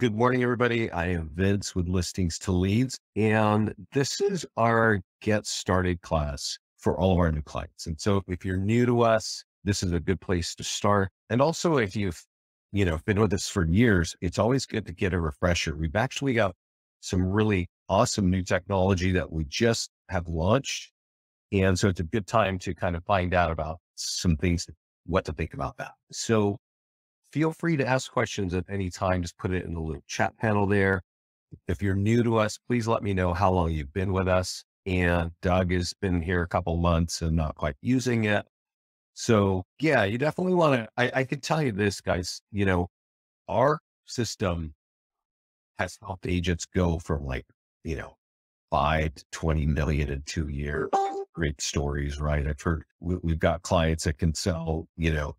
Good morning, everybody. I am Vince with Listings to Leads, and this is our Get Started class for all of our new clients. And so if you're new to us, this is a good place to start. And also if you've, been with us for years, it's always good to get a refresher. We've actually got some really awesome new technology that we just have launched. And so it's a good time to kind of find out about some things, what to think about that. So feel free to ask questions at any time. Just put it in the little chat panel there. If you're new to us, please let me know how long you've been with us. And Doug has been here a couple months and not quite using it. So yeah, you definitely want to, I can tell you this, guys, our system has helped agents go from you know, 5 to 20 million in 2 years. Great stories, right? I've heard we've got clients that can sell,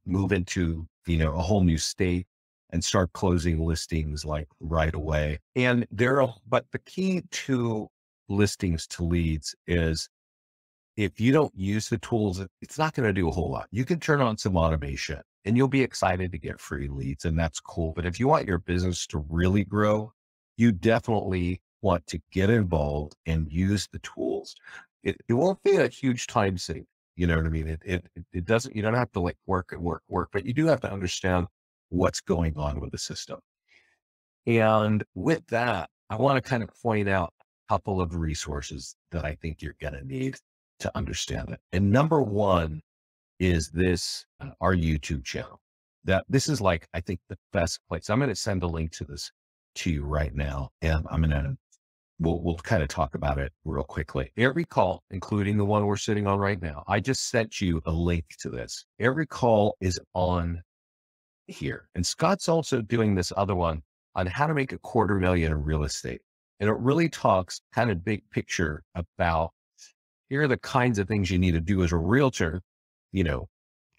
move into, a whole new state and start closing listings like right away. And but the key to listings to leads is if you don't use the tools, it's not going to do a whole lot. You can turn on some automation and you'll be excited to get free leads, and that's cool. But if you want your business to really grow, you definitely want to get involved and use the tools. It won't be a huge time sink. You know what I mean? It doesn't, you don't have to like work and work, but you do have to understand what's going on with the system. And with that, I want to kind of point out a couple of resources that I think you're going to need to understand it. And number one is our YouTube channel. That this is like, I think the best place. I'm going to send a link to this to you right now. And we'll kind of talk about it real quickly. Every call, including the one we're sitting on right now, I just sent you a link to this. Every call is on here. And Scott's also doing this other one on how to make $250,000 in real estate. And it really talks kind of big picture about here are the kinds of things you need to do as a realtor,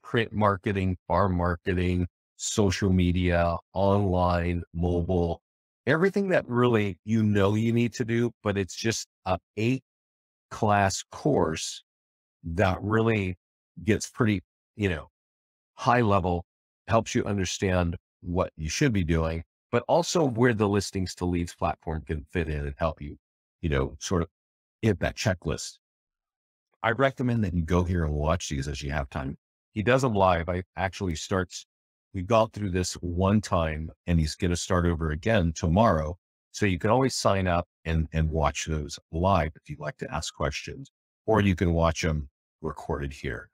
print marketing, farm marketing, social media, online, mobile, everything that really, you need to do, but it's just a 8-class course that really gets pretty, high level, helps you understand what you should be doing, but also where the listings to leads platform can fit in and help you, sort of hit that checklist. I recommend that you go here and watch these as you have time. He does them live. We've gone through this one time and he's going to start over again tomorrow. So you can always sign up and watch those live if you'd like to ask questions, or you can watch them recorded here.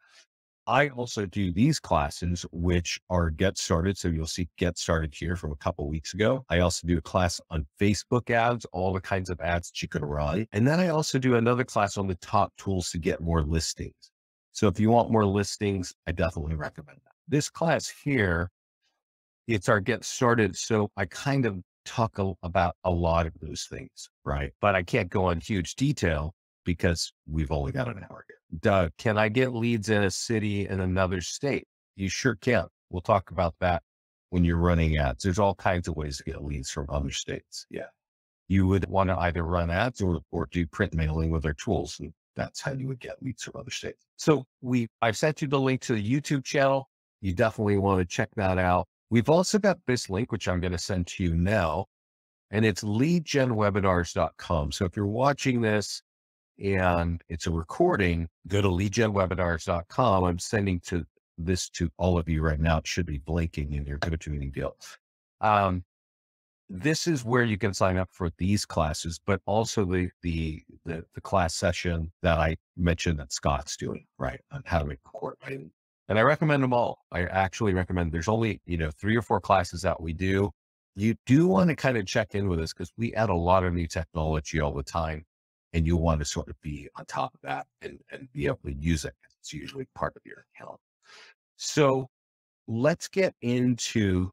I also do these classes, which are Get Started. So you'll see Get Started here from a couple of weeks ago. I also do a class on Facebook ads, all the kinds of ads that you can run. And then I also do another class on the top tools to get more listings. So if you want more listings, I definitely recommend that. This class here, it's our Get Started. So I kind of talk about a lot of those things, right? But I can't go on huge detail because we've only got an hour here. Doug, can I get leads in a city in another state? You sure can. We'll talk about that when you're running ads. There's all kinds of ways to get leads from other states. Yeah. You would want to either run ads or do print mailing with our tools. And that's how you would get leads from other states. So I've sent you the link to the YouTube channel. You definitely want to check that out. We've also got this link, which I'm going to send to you now, and it's leadgenwebinars.com. So if you're watching this and it's a recording, go to leadgenwebinars.com. I'm sending this to all of you right now. It should be blinking in your GoToMeeting deal. This is where you can sign up for these classes, but also the class session that I mentioned that Scott's doing, right, on how to make a court writing. And I recommend them all. I actually recommend, there's only, 3 or 4 classes that we do. You do want to kind of check in with us because we add a lot of new technology all the time, and you want to sort of be on top of that and be able to use it. It's usually part of your account. So let's get into,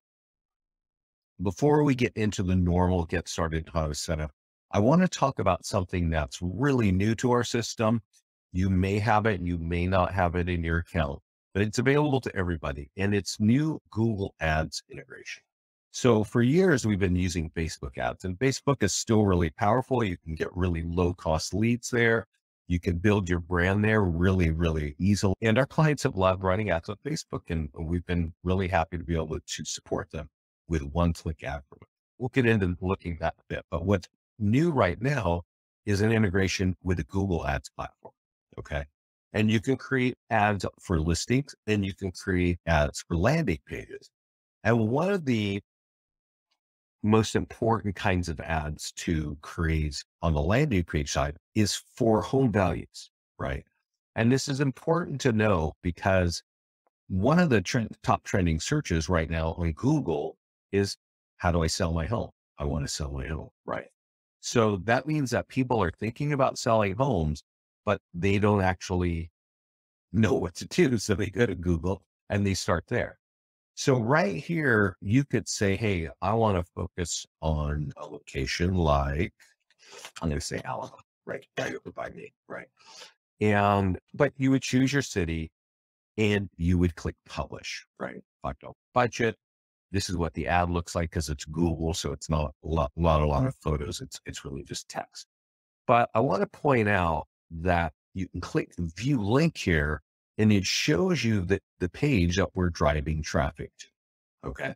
before we get into the normal Get Started how to set up, I want to talk about something that's really new to our system. You may have it, you may not have it in your account, but it's available to everybody, and it's new Google Ads integration. So for years, we've been using Facebook ads, and Facebook is still really powerful. You can get really low cost leads there. You can build your brand there really, really easily. And our clients have loved running ads on Facebook, and we've been really happy to be able to support them with one-click ad. we'll get into looking at that a bit. But what's new right now is an integration with the Google Ads platform. Okay. And you can create ads for listings and you can create ads for landing pages. And one of the most important kinds of ads to create on the landing page side is for home values, right? And this is important to know because one of the top trending searches right now on Google is, how do I sell my home? I want to sell my home, right? So that means that people are thinking about selling homes, but they don't actually know what to do. So they go to Google and they start there. So right here, you could say, hey, I want to focus on a location like, I'm going to say Alabama, right over by me, right? But you would choose your city and you would click publish, right? $5 budget. This is what the ad looks like because it's Google. So it's not a lot of photos. It's really just text. But I want to point out that you can click view link here and it shows you the page that we're driving traffic to. Okay.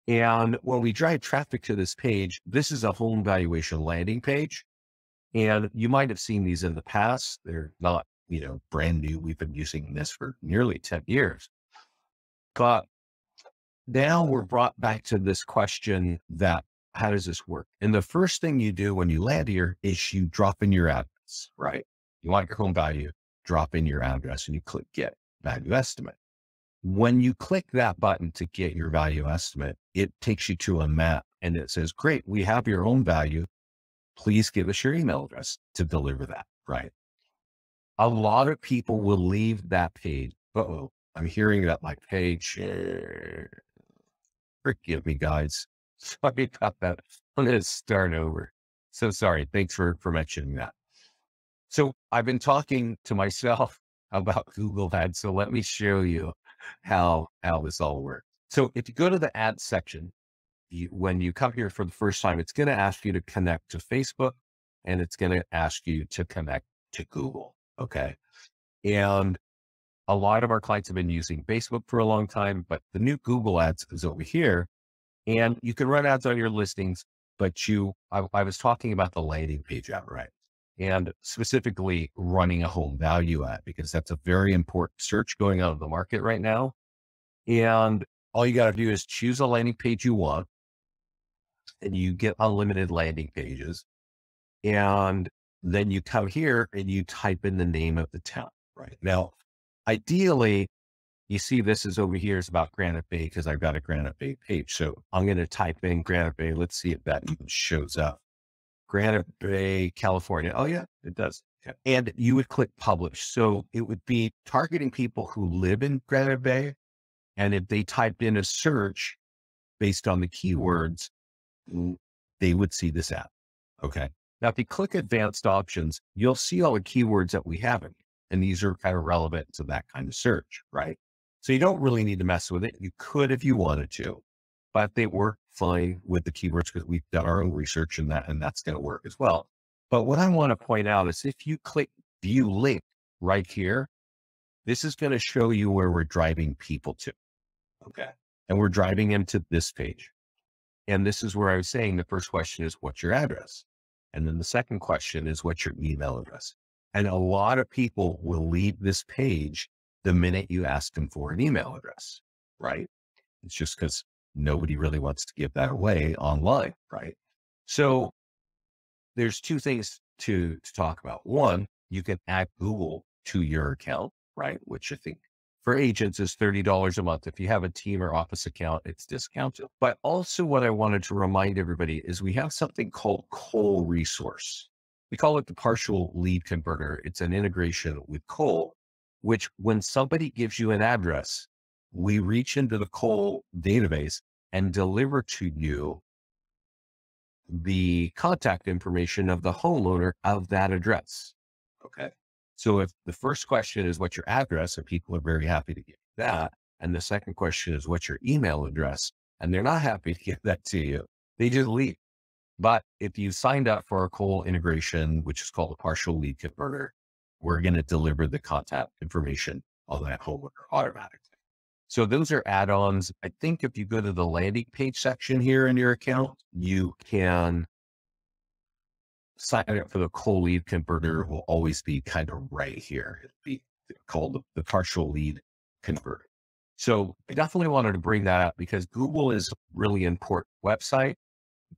And when we drive traffic to this page, this is a home valuation landing page. And you might have seen these in the past. They're not, brand new. We've been using this for nearly 10 years. But now we're brought back to this question that, how does this work? And the first thing you do when you land here is you drop in your address, right? You want your home value, drop in your address and you click get value estimate. When you click that button to get your value estimate, it takes you to a map and it says, great, we have your home value. Please give us your email address to deliver that, right? A lot of people will leave that page. Uh-oh, I'm hearing that my page. Forgive me, guys. Sorry about that. I'm going to start over. So sorry. Thanks for mentioning that. So I've been talking to myself about Google Ads. So let me show you how this all works. So if you go to the ads section, when you come here for the first time, it's going to ask you to connect to Facebook and it's going to ask you to connect to Google. Okay. And a lot of our clients have been using Facebook for a long time, but the new Google Ads is over here and you can run ads on your listings, but I was talking about the landing page ad, right? And specifically running a home value ad, because that's a very important search going on in the market right now. And all you got to do is choose a landing page you want and you get unlimited landing pages. And then you come here and you type in the name of the town, right? Now, ideally, you see this is over here is about Granite Bay because I've got a Granite Bay page. So I'm going to type in Granite Bay. Let's see if that even shows up. Granite Bay, California. Oh yeah, it does. Okay. And you would click publish. So it would be targeting people who live in Granite Bay. And if they typed in a search based on the keywords, they would see this ad. Okay. Now, if you click advanced options, you'll see all the keywords that we have in here. And these are kind of relevant to that kind of search, right? So you don't really need to mess with it. You could if you wanted to, but they work fine with the keywords because we've done our own research in that, and that's going to work as well. But what I want to point out is if you click view link right here, this is going to show you where we're driving people to. Okay. And we're driving them to this page. And this is where I was saying the first question is, what's your address? And then the second question is, what's your email address? And a lot of people will leave this page the minute you ask them for an email address, right? It's just because nobody really wants to give that away online, right? So there's two things to talk about. One, you can add Google to your account, right? Which I think for agents is $30 a month. If you have a team or office account, it's discounted. But also what I wanted to remind everybody is we have something called Cole Resource. We call it the partial lead converter. It's an integration with Cole, which when somebody gives you an address, we reach into the Cole database and deliver to you the contact information of the homeowner of that address. Okay. So if the first question is what's your address, and people are very happy to give that, and the second question is what's your email address, and they're not happy to give that to you, they just leave. But if you signed up for our Cole integration, which is called a partial lead converter, we're going to deliver the contact information of that homeowner automatically. So those are add-ons. I think if you go to the landing page section here in your account, you can sign up for the cold lead converter. Will always be kind of right here. It'll be called the partial lead converter. So I definitely wanted to bring that up because Google is a really important website.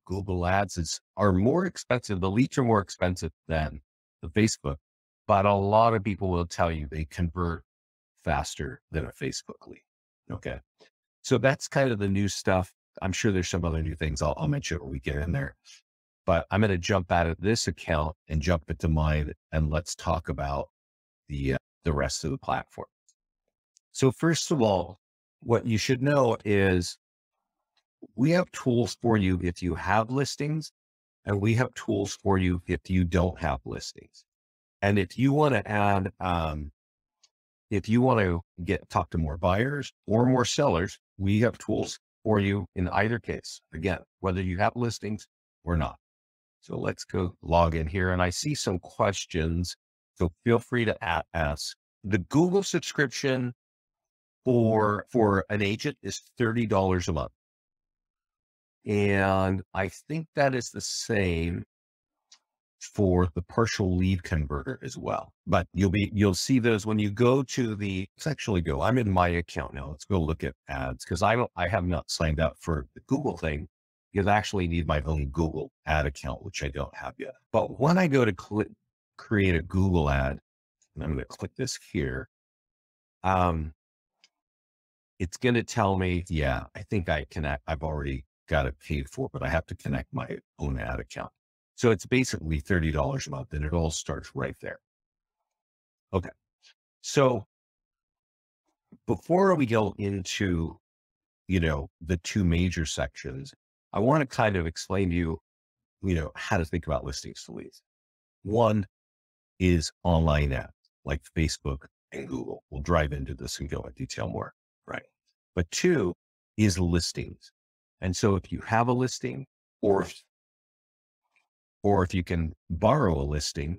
Google ads are more expensive. The leads are more expensive than the Facebook, but a lot of people will tell you they convert faster than a Facebook lead. Okay. So that's kind of the new stuff. I'm sure there's some other new things I'll mention when we get in there, but I'm going to jump out of this account and jump into mine, and let's talk about the rest of the platform. So first of all, what you should know is we have tools for you if you have listings, and we have tools for you if you don't have listings. And if you want to add, if you want to talk to more buyers or more sellers, we have tools for you in either case. Again, whether you have listings or not. So let's go log in here, and I see some questions. So feel free to ask. The Google subscription for an agent is $30 a month. And I think that is the same for the partial lead converter as well. But you'll see those when you go to I'm in my account now. Let's go look at ads because I have not signed up for the Google thing because I actually need my own Google ad account, which I don't have yet. But when I go to create a Google ad, and I'm going to click this here, it's going to tell me, yeah, I think I've already got it paid for, but I have to connect my own ad account. So it's basically $30 a month, and it all starts right there. Okay. So before we go into, the two major sections, I want to kind of explain to you, how to think about listings to leads. One is online ads like Facebook and Google. We'll drive into this and go in detail more, right? But two is listings. And so if you have a listing or if you can borrow a listing,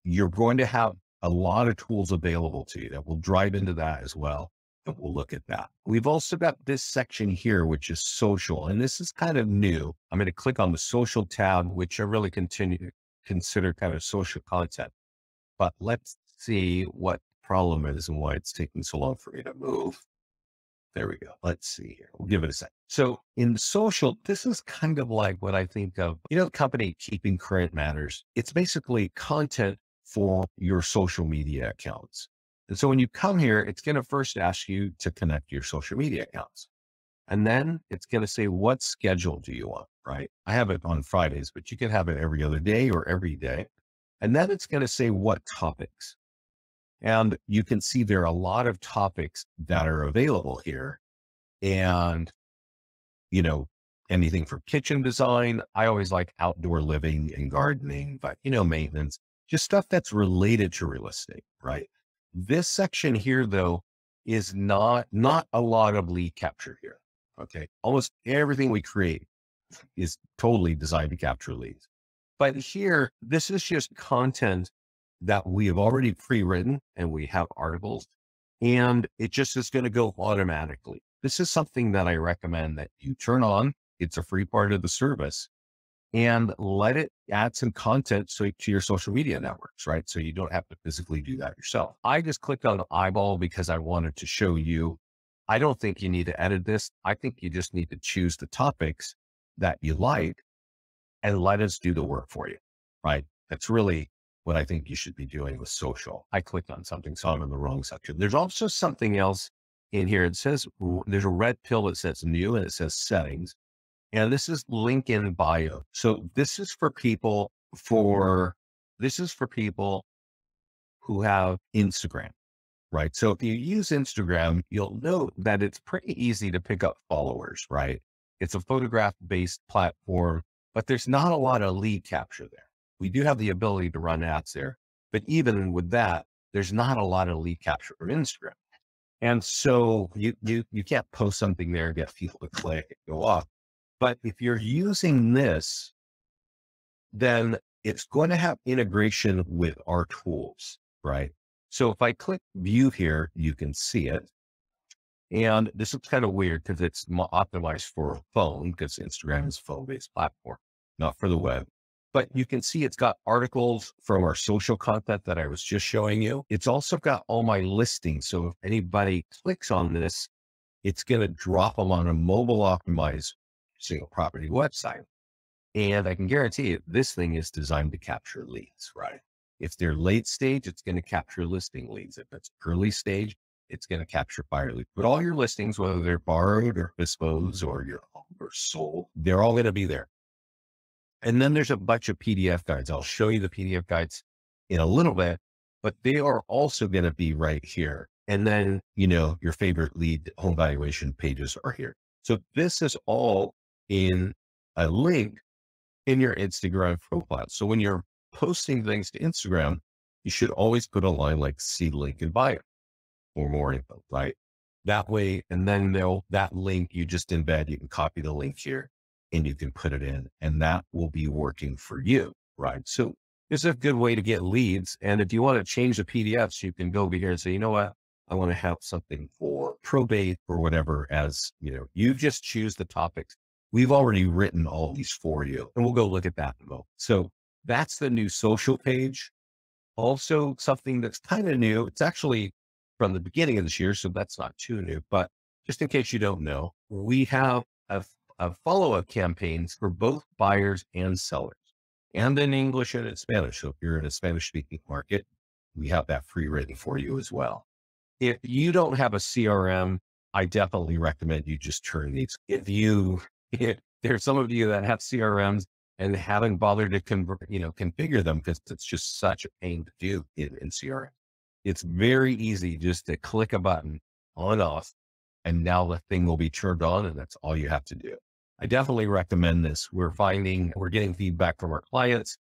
you're going to have a lot of tools available to you that will drive into that as well. And we'll look at that. We've also got this section here, which is social. And this is kind of new. I'm going to click on the social tab, which I really consider kind of social content. But let's see what the problem is and why it's taking so long for me to move. There we go. Let's see here. We'll give it a sec. So in social, this is kind of like what I think of, the company Keeping Current Matters. It's basically content for your social media accounts. And so when you come here, it's going to first ask you to connect your social media accounts. And then it's going to say, what schedule do you want, right? I have it on Fridays, but you can have it every other day or every day. And then it's going to say what topics. And you can see there are a lot of topics that are available here. And, anything from kitchen design. I always like outdoor living and gardening, but, maintenance, just stuff that's related to real estate, right? This section here, though, is not a lot of lead capture here. Okay. Almost everything we create is totally designed to capture leads. But here, this is just content that we have already pre-written, and we have articles, and it just is going to go automatically. This is something that I recommend that you turn on. It's a free part of the service, and let it add some content to your social media networks, right? So you don't have to physically do that yourself. I just clicked on eyeball because I wanted to show you. I don't think you need to edit this. I think you just need to choose the topics that you like and let us do the work for you, right? That's really what I think you should be doing with social. I clicked on something, so I'm in the wrong section. There's also something else in here. It says, there's a red pill that says new, and it says settings. And this is link in bio. So this is for people who have Instagram, right? So if you use Instagram, you'll know that it's pretty easy to pick up followers, right? It's a photograph-based platform, but there's not a lot of lead capture there. We do have the ability to run ads there, but even with that, there's not a lot of lead capture from Instagram. And so you can't post something there and get people to click and go off. But if you're using this, then it's going to have integration with our tools, right? So if I click view here, you can see it. And this is kind of weird because it's optimized for phone because Instagram is a phone-based platform, not for the web. But you can see it's got articles from our social content that I was just showing you. It's also got all my listings. So if anybody clicks on this, it's going to drop them on a mobile optimized single property website. And I can guarantee you, this thing is designed to capture leads, right? If they're late stage, it's going to capture listing leads. If it's early stage, it's going to capture buyer leads. But all your listings, whether they're borrowed or disposed or your home or sold, they're all going to be there. And then there's a bunch of PDF guides. I'll show you the PDF guides in a little bit, but they are also going to be right here. And then, your favorite lead home valuation pages are here. So this is all in a link in your Instagram profile. So when you're posting things to Instagram, you should always put a line like see link in bio or more info, right? That way, and then that link you just embed, you can copy the link here and you can put it in, and that will be working for you, right? So it's a good way to get leads. And if you want to change the PDFs, you can go over here and say, you know what? I want to have something for probate or whatever, as you just choose the topics. We've already written all these for you, and we'll go look at that in a moment. So that's the new social page. Also something that's kind of new. It's actually from the beginning of this year, so that's not too new, but just in case you don't know, we have a follow-up campaigns for both buyers and sellers, and in English and in Spanish. So if you're in a Spanish speaking market, we have that free written for you as well. If you don't have a CRM, I definitely recommend you just turn these. There's some of you that have CRMs and haven't bothered to configure them because it's just such a pain to do in CRM. It's very easy just to click a button on off, and now the thing will be turned on, and that's all you have to do. I definitely recommend this. We're getting feedback from our clients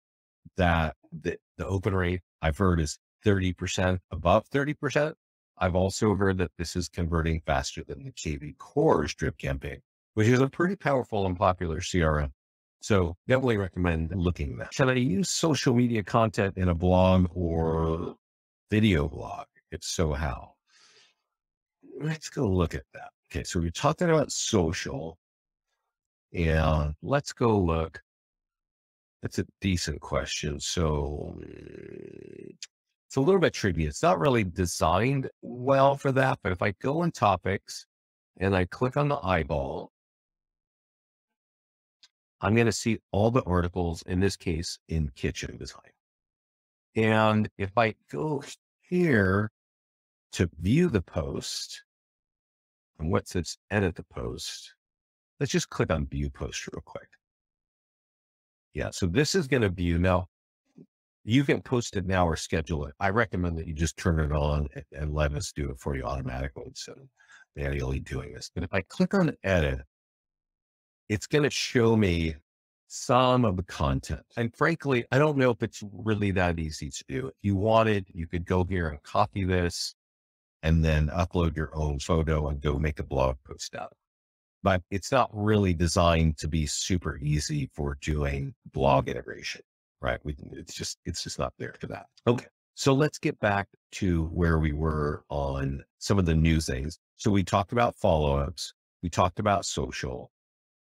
that the open rate I've heard is 30%, above 30%. I've also heard that this is converting faster than the KV Core drip campaign, which is a pretty powerful and popular CRM. So definitely recommend looking at that. Should I use social media content in a blog or video blog? If so, how? Let's go look at that. Okay, so we're talking about social, and let's go look. That's a decent question. So it's a little bit tricky. It's not really designed well for that, but if I go in topics and I click on the eyeball, I'm going to see all the articles, in this case, in kitchen design. And if I go here to view the post, and what says edit the post, let's just click on view post real quick. Yeah, so this is going to view. Now, you can post it now or schedule it. I recommend that you just turn it on and let us do it for you automatically instead of manually doing this. But if I click on edit, it's going to show me some of the content. And frankly, I don't know if it's really that easy to do. If you wanted, you could go here and copy this and then upload your own photo and go make a blog post out. But it's not really designed to be super easy for doing blog integration, right? It's just not there for that. Okay. So let's get back to where we were on some of the new things. So we talked about follow-ups. We talked about social.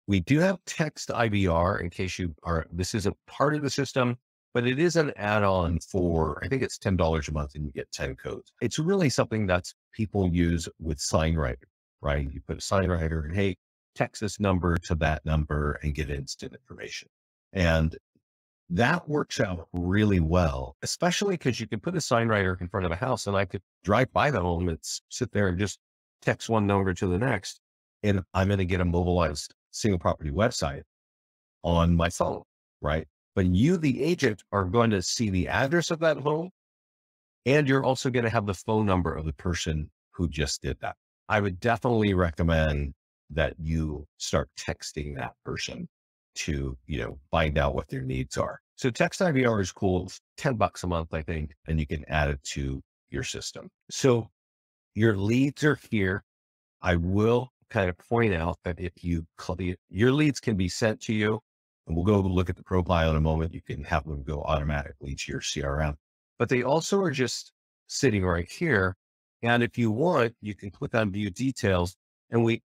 We do have text IVR in case this isn't part of the system, but it is an add-on for, I think it's $10 a month and you get 10 codes. It's really something that's people use with SignWriter, right? You put a SignWriter and, hey, text this number to that number and get instant information. And that works out really well, especially because you can put a SignWriter in front of a house and I could drive by the home and sit there and just text one number to the next. And I'm going to get a mobilized single property website on my phone, right? But you, the agent, are going to see the address of that home, and you're also going to have the phone number of the person who just did that. I would definitely recommend that you start texting that person to, find out what their needs are. So text IVR is cool. It's $10 a month, I think, and you can add it to your system. So your leads are here. I will kind of point out that if your leads can be sent to you, and we'll go look at the profile in a moment, you can have them go automatically to your CRM, but they also are just sitting right here. And if you want, you can click on view details. And we've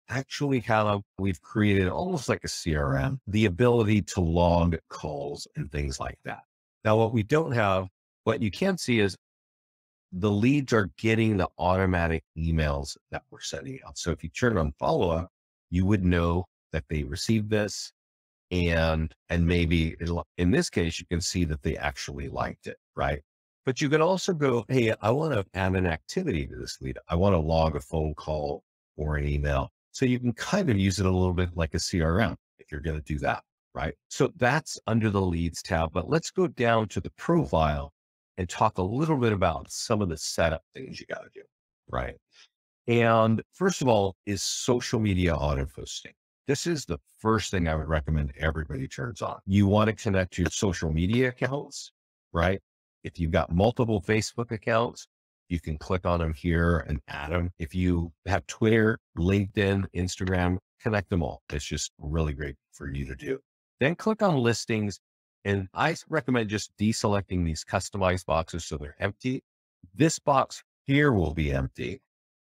created almost like a CRM, the ability to log calls and things like that. Now, what you can see is the leads are getting the automatic emails that we're sending out. So if you turn on follow up, you would know that they received this, and maybe in this case, you can see that they actually liked it, right? But you can also go, hey, I want to add an activity to this lead. I want to log a phone call or an email. So you can kind of use it a little bit like a CRM if you're going to do that, right? So that's under the leads tab, but let's go down to the profile and talk a little bit about some of the setup things you got to do, right? And first of all is social media auto posting. This is the first thing I would recommend everybody turns on. You want to connect to your social media accounts, right? If you've got multiple Facebook accounts, you can click on them here and add them. If you have Twitter, LinkedIn, Instagram, connect them all. It's just really great for you to do. Then click on listings. And I recommend just deselecting these customized boxes so they're empty. This box here will be empty,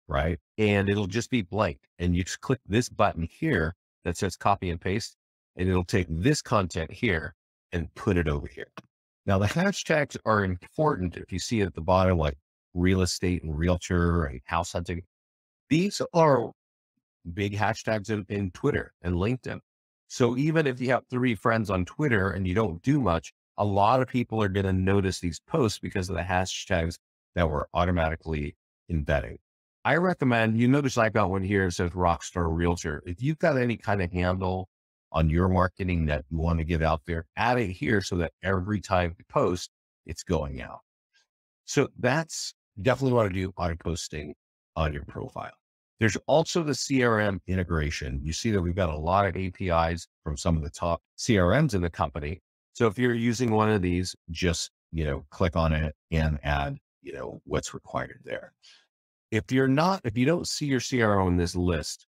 right? And it'll just be blank. And you just click this button here that says copy and paste, and it'll take this content here and put it over here. Now, the hashtags are important. If you see at the bottom, like real estate and realtor and house hunting, these are big hashtags in Twitter and LinkedIn. So even if you have 3 friends on Twitter and you don't do much, a lot of people are going to notice these posts because of the hashtags that we're automatically embedding. I recommend, you notice I've got one here that says Rockstar Realtor. If you've got any kind of handle on your marketing that you want to get out there, add it here so that every time you post, it's going out. So that's definitely want to do auto posting on your profile. There's also the CRM integration. You see that we've got a lot of APIs from some of the top CRMs in the company. So if you're using one of these, just, click on it and add, what's required there. If you don't see your CRM on this list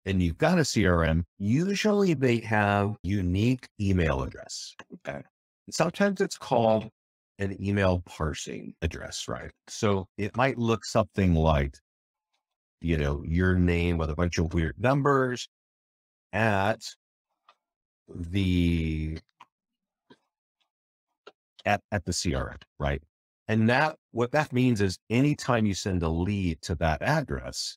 and you've got a CRM, usually they have unique email address. Okay. Sometimes it's called an email parsing address, right? So it might look something like, your name with a bunch of weird numbers at the CRM, right? And what that means is anytime you send a lead to that address,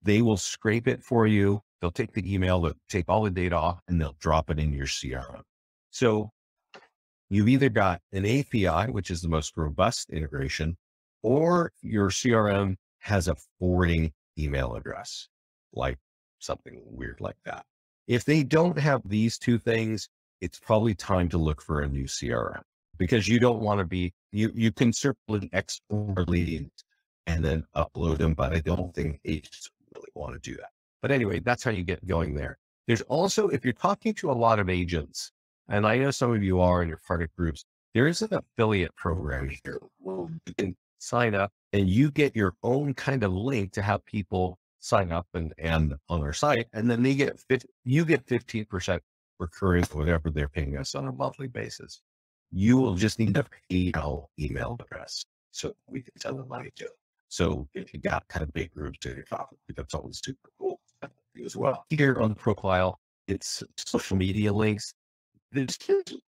they will scrape it for you. They'll take the email, they'll take all the data off, and they'll drop it in your CRM. So you've either got an API, which is the most robust integration, or your CRM has a forwarding email address, like something weird like that. If they don't have these two things, it's probably time to look for a new CRM, because you don't want to be, you can certainly export leads and then upload them, but I don't think agents really want to do that. But anyway, that's how you get going there. There's also, if you're talking to a lot of agents, and I know some of you are in your target groups, there is an affiliate program here. Well, you can sign up and you get your own kind of link to have people sign up and on our site. And then you get 15% recurring for whatever they're paying us on a monthly basis. You will just need a email address so we can send the money to. So if you got kind of big groups to your topic, that's always super cool as well. Here on the profile, it's social media links.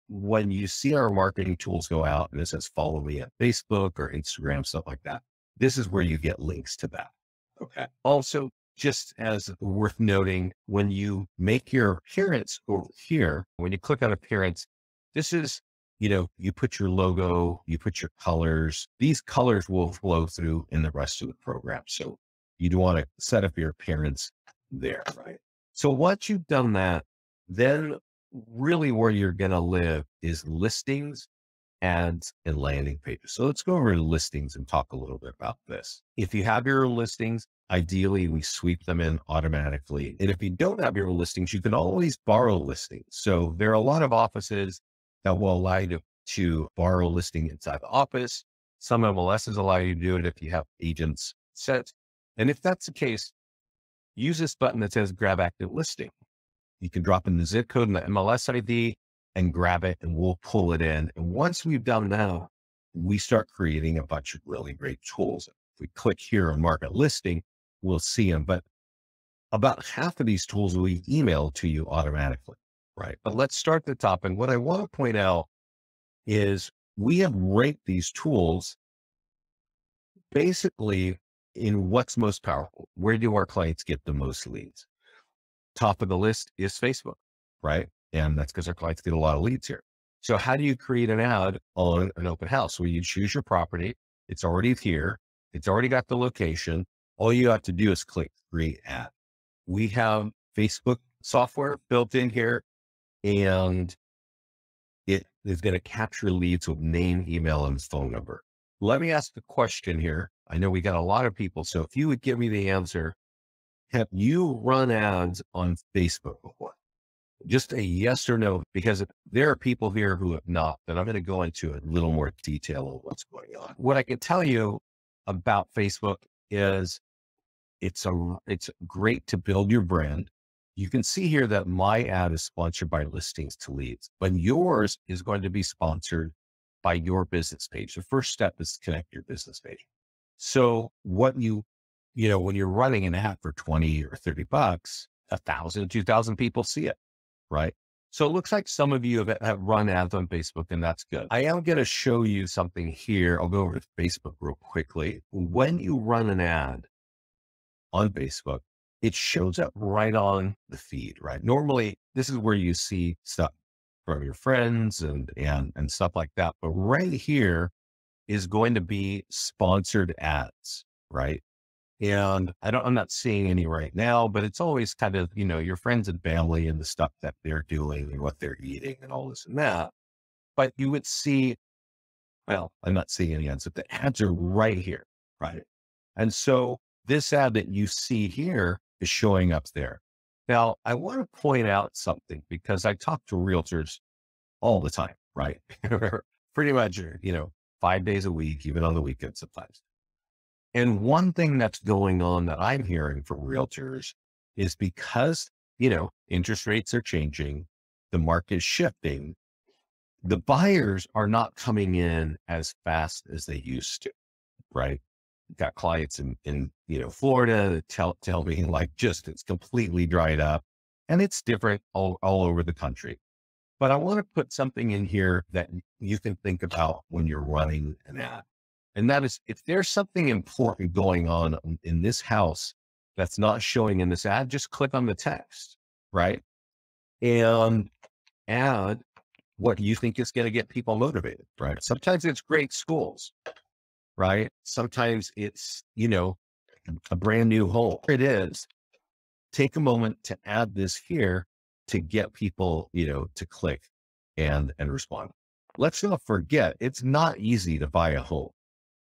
When you see our marketing tools go out and it says follow me on Facebook or Instagram, stuff like that, this is where you get links to that. Okay. Also, just as worth noting, when you make your appearance over here, when you click on appearance, this is, you put your logo, you put your colors. These colors will flow through in the rest of the program. So you do want to set up your appearance there, right? So once you've done that, then really where you're going to live is listings, ads, and landing pages. So let's go over to listings and talk a little bit about this. If you have your own listings, ideally we sweep them in automatically. And if you don't have your own listings, you can always borrow listings. So there are a lot of offices that will allow you to borrow listing inside the office. Some MLSs allow you to do it if you have agents set. And if that's the case, use this button that says grab active listing. You can drop in the zip code and the MLS ID and grab it, and we'll pull it in. And once we've done that, we start creating a bunch of really great tools we click here on market listing, we'll see them. But about half of these tools will be emailed to you automatically, right? But let's start at the top. And what I want to point out is we have ranked these tools basically in what's most powerful. Where do our clients get the most leads? Top of the list is Facebook, right? And that's because our clients get a lot of leads here. So how do you create an ad on an open house? Well, you choose your property. It's already here. It's already got the location. All you have to do is click create ad. We have Facebook software built in here, and it is going to capture leads with name, email, and phone number. Let me ask a question here. I know we got a lot of people. So if you would give me the answer, have you run ads on Facebook before? Just a yes or no, because there are people here who have not, and I'm going to go into a little more detail of what's going on. What I can tell you about Facebook is it's great to build your brand. You can see here that my ad is sponsored by Listings to Leads, but yours is going to be sponsored by your business page. The first step is to connect your business page. So what when you're running an ad for 20 or 30 bucks, 1,000, 2,000 people see it, right? So it looks like some of you have run ads on Facebook, and that's good. I am going to show you something here. I'll go over to Facebook real quickly. When you run an ad on Facebook, it shows up right on the feed, right? Normally, this is where you see stuff from your friends and stuff like that. But right here is going to be sponsored ads, right? And I'm not seeing any right now, but it's always kind of, your friends and family and the stuff that they're doing and what they're eating and all this and that. But you would see, well, I'm not seeing any ads, but the ads are right here, right? And so this ad that you see here is showing up there. Now, I want to point out something because I talk to realtors all the time, right? Pretty much, 5 days a week, even on the weekends sometimes. And one thing that's going on that I'm hearing from realtors is because, interest rates are changing, the market is shifting, the buyers are not coming in as fast as they used to, right? Got clients in Florida that tell me it's completely dried up, and it's different all over the country. But I want to put something in here that you can think about when you're running an ad. And that is, if there's something important going on in this house that's not showing in this ad, just click on the text, right? And add what you think is going to get people motivated, right? Sometimes it's great schools, right? Sometimes it's, a brand new home. It is. Take a moment to add this here to get people, to click and respond. Let's not forget, it's not easy to buy a home,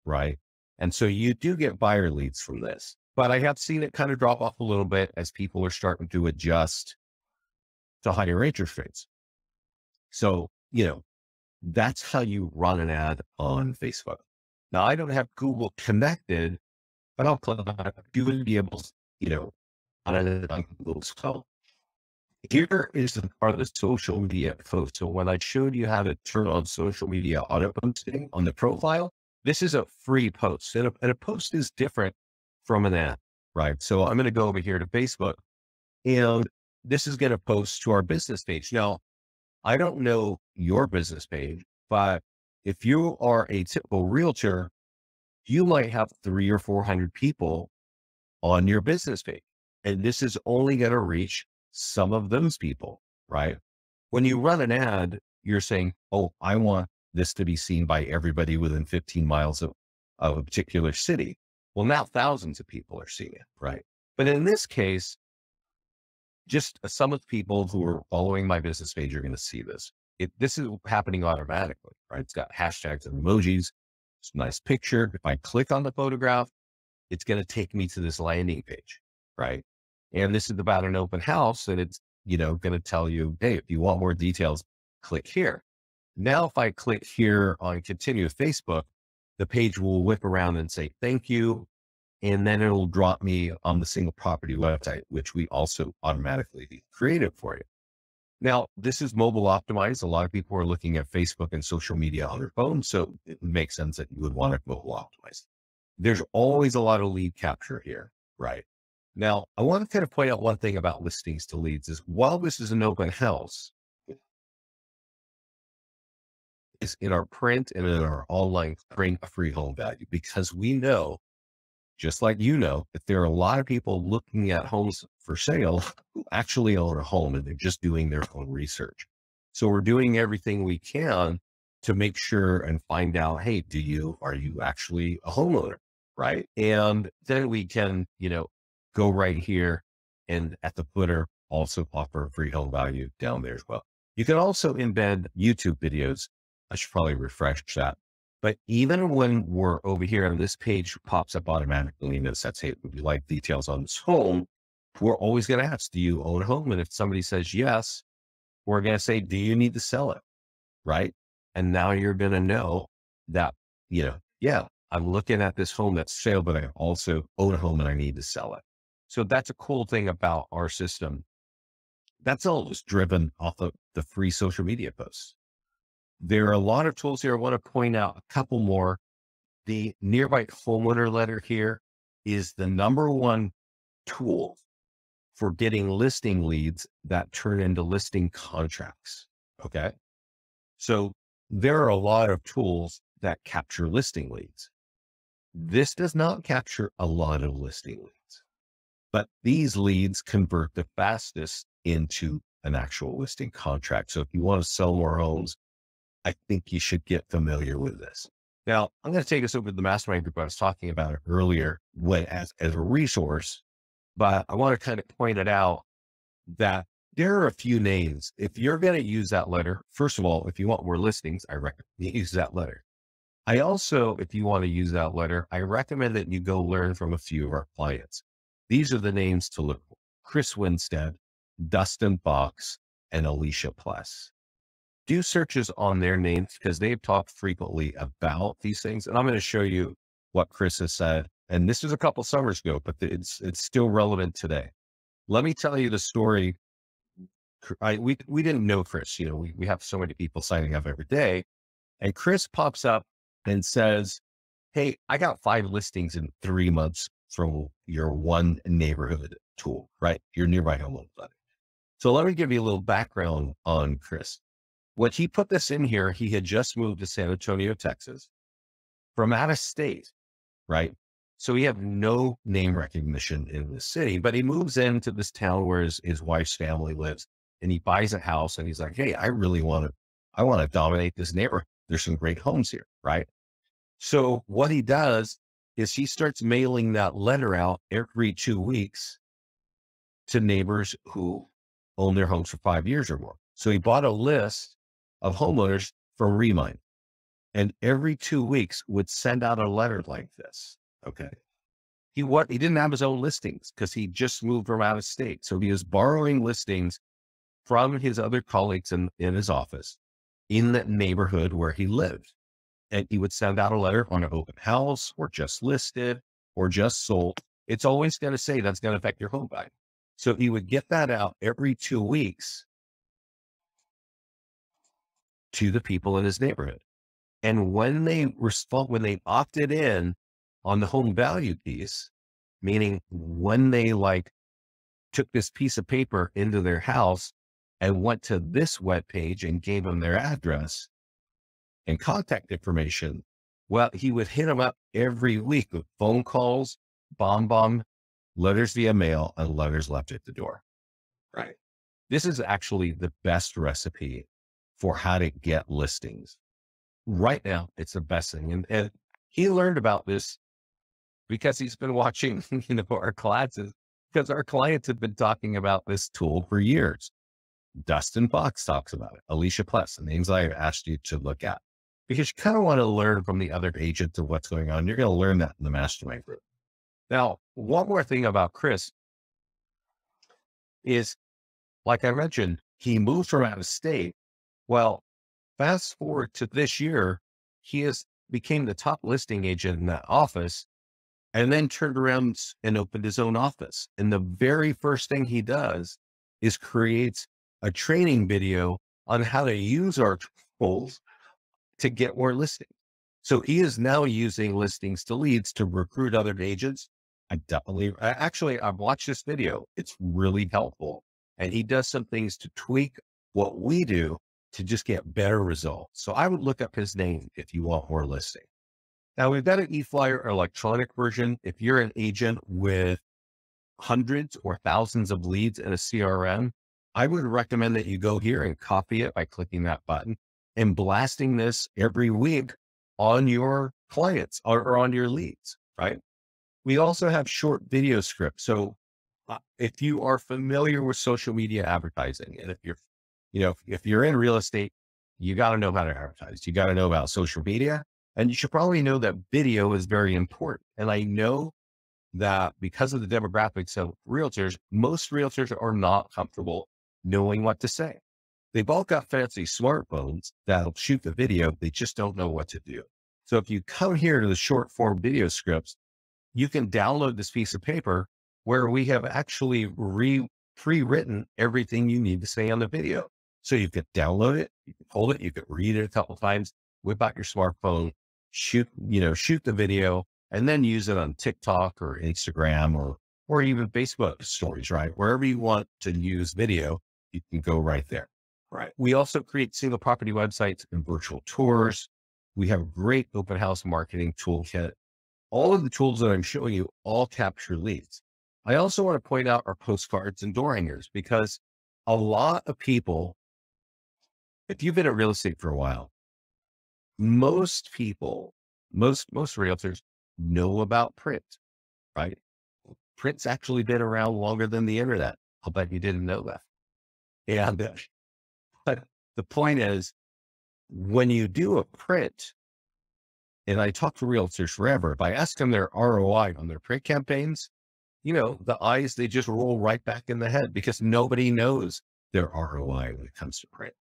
right? And so you do get buyer leads from this, but I have seen it kind of drop off a little bit as people are starting to adjust to higher interest rates. So, that's how you run an ad on Facebook. Now, I don't have Google connected, but I'll click on it. You would be able to, on it on Google's phone. Here is the part of the social media post. So when I showed you how to turn on social media auto posting on the profile, this is a free post, and a post is different from an ad, right? So I'm going to go over here to Facebook, and this is going to post to our business page. Now, I don't know your business page, but if you are a typical realtor, you might have 300 or 400 people on your business page, and this is only going to reach some of those people, right? When you run an ad, you're saying, oh, I want this to be seen by everybody within 15 miles of a particular city. Well, now thousands of people are seeing it, right? But in this case, just some of the people who are following my business page are going to see this. This is happening automatically, right? It's got hashtags and emojis. It's a nice picture. If I click on the photograph, it's going to take me to this landing page, right? And this is about an open house, and it's, going to tell you, hey, if you want more details, click here. Now, if I click here on continue with Facebook, the page will whip around and say, thank you. And then it'll drop me on the single property website, which we also automatically created for you. Now, this is mobile optimized. A lot of people are looking at Facebook and social media on their phone. So it makes sense that you would want it mobile optimized. there's always a lot of lead capture here, right? Now, I want to kind of point out one thing about listings to leads is while this is an open house, it's in our print and in our online bring a free home value because we know, just like you know, that there are a lot of people looking at homes for sale who actually own a home and they're just doing their own research. So we're doing everything we can to make sure and find out, hey, are you actually a homeowner? Right. And then we can, go right here and at the footer also offer free home value down there as well. You can also embed YouTube videos. I should probably refresh that. But even when we're over here and this page pops up automatically and it says, hey, would you like details on this home? We're always going to ask, do you own a home? And if somebody says yes, we're going to say, do you need to sell it? Right. And now you're going to know that, yeah, I'm looking at this home that's sale, but I also own a home and I need to sell it. So that's a cool thing about our system. That's all just driven off of the free social media posts. There are a lot of tools here. I want to point out a couple more. The Nearby Homeowner Letter here is the number one tool for getting listing leads that turn into listing contracts. Okay. So there are a lot of tools that capture listing leads. This does not capture a lot of listing leads, but these leads convert the fastest into an actual listing contract. So if you want to sell more homes, I think you should get familiar with this. Now, I'm going to take us over to the mastermind group I was talking about it earlier as a resource, but I want to kind of point it out that there are a few names. If you're going to use that letter, first of all, if you want more listings, I recommend you use that letter. I also, if you want to use that letter, I recommend that you go learn from a few of our clients. These are the names to look for: Chris Winstead, Dustin Fox, and Alicia Pless. Do searches on their names because they've talked frequently about these things. And I'm going to show you what Chris has said. And this is a couple summers ago, but it's still relevant today. Let me tell you the story. We didn't know Chris, we have so many people signing up every day, and Chris pops up and says, hey, I got 5 listings in 3 months from your one neighborhood tool, right? Your Nearby Homeowner Letter. So let me give you a little background on Chris. When he put this in here, he had just moved to San Antonio, Texas from out of state, right? So he had no name recognition in the city, but he moves into this town where his wife's family lives, and he buys a house and he's like, hey, I want to dominate this neighborhood. There's some great homes here, right? So what he does is he starts mailing that letter out every 2 weeks to neighbors who own their homes for 5 years or more. So he bought a list of homeowners from Remind, and every 2 weeks would send out a letter like this. Okay. He didn't have his own listings because he just moved from out of state. So he was borrowing listings from his other colleagues in his office in that neighborhood where he lived. And he would send out a letter on an open house or just listed or just sold. It's always going to say that's going to affect your home value. So he would get that out every 2 weeks to the people in his neighborhood. And when they opted in on the home value piece, meaning when they took this piece of paper into their house and went to this web page and gave them their address and contact information, well, he would hit them up every week with phone calls, bomb, letters via mail, and letters left at the door. Right. This is actually the best recipe for how to get listings. Right now, it's the best thing. And he learned about this because he's been watching, our classes, because our clients have been talking about this tool for years. Dustin Fox talks about it. Alicia Pless, the names I asked you to look at, because you kind of want to learn from the other agents of what's going on. You're going to learn that in the mastermind group. Now, one more thing about Chris is, like I mentioned, he moved from out of state. Well, fast forward to this year, he became the top listing agent in that office, and then turned around and opened his own office. And the very first thing he does is creates a training video on how to use our tools to get more listings. So he is now using listings to leads to recruit other agents. I've watched this video. It's really helpful. And he does some things to tweak what we do to just get better results. So I would look up his name if you want more listing. Now we've got an eFlyer electronic version. If you're an agent with hundreds or thousands of leads in a CRM, I would recommend that you go here and copy it by clicking that button and blasting this every week on your clients or on your leads, right? We also have short video scripts. So if you are familiar with social media advertising, and if you're in real estate, you got to know how to advertise. You got to know about social media, and you should probably know that video is very important. And I know that because of the demographics of realtors, most realtors are not comfortable knowing what to say. They've all got fancy smartphones that'll shoot the video. They just don't know what to do. So if you come here to the short form video scripts, you can download this piece of paper where we have actually pre-written everything you need to say on the video. So you could download it, you can hold it, you could read it a couple of times, whip out your smartphone, shoot the video, and then use it on TikTok or Instagram or even Facebook stories, right? Wherever you want to use video, you can go right there. Right. We also create single property websites and virtual tours. We have a great open house marketing toolkit. All of the tools that I'm showing you all capture leads. I also want to point out our postcards and door hangers, because a lot of people, if you've been in real estate for a while, most people, most realtors know about print, right? Print's actually been around longer than the internet. I'll bet you didn't know that. And, but the point is, when you do a print, and I talk to realtors forever, if I ask them their ROI on their print campaigns, the eyes, they just roll right back in the head because nobody knows their ROI when it comes to print.